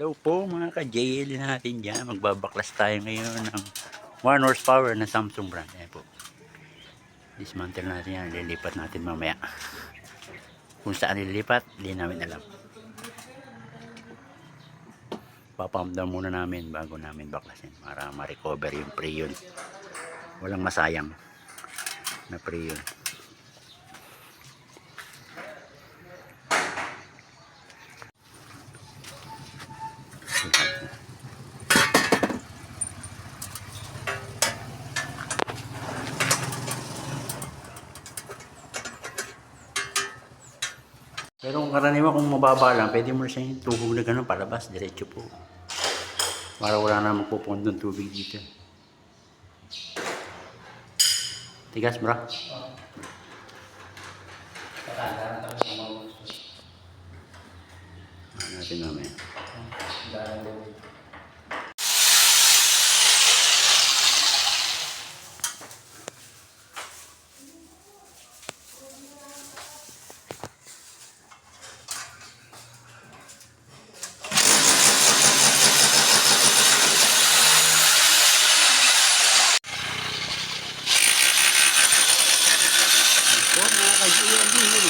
Hello po mga ka-JL natin dyan. Magbabaklas tayo ngayon ng 1 horsepower na Samsung brand. Ayan po. Dismantle natin yan. Lilipat natin mamaya. Kung saan lilipat, hindi namin alam. Papump down muna namin bago namin baklasin para ma-recover yung pre-yun. Walang masayang na pre-yun. Pero kung karaniwan kung mababa lang, pwede mo siya yung tuhog na gano'n palabas, diretso po. Para wala na magpupundong tubig dito. Tigas bro. Natin namin.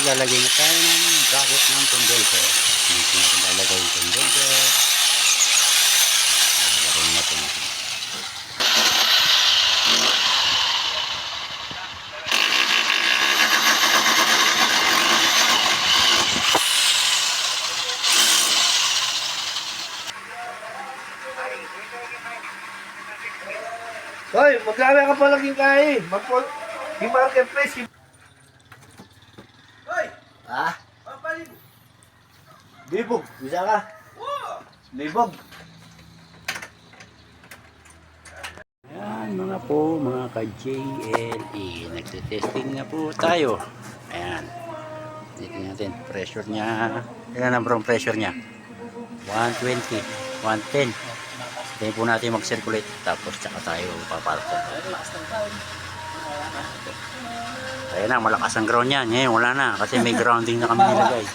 Lalagay na tayo ng bracket ng condenser. Dito natin lalagay yung condenser. Lalagay natin. Hoy, magkala ka pa laging kain. Yung marketplace. Hoy! Ah? Papalit. Libog. Bisa ka? Oo. Libog. Ayan mga po, mga ka-JLE. Nagtitesting na po tayo. Ayan. Dito natin. Pressure niya. Ilan na bro ang pressure niya? 120. 110. Tayo po natin mag-circulate. Tapos tsaka tayo papalto. Ayan na, malakas ang ground yan. Ngayon wala na. Kasi may grounding na kami nilagay.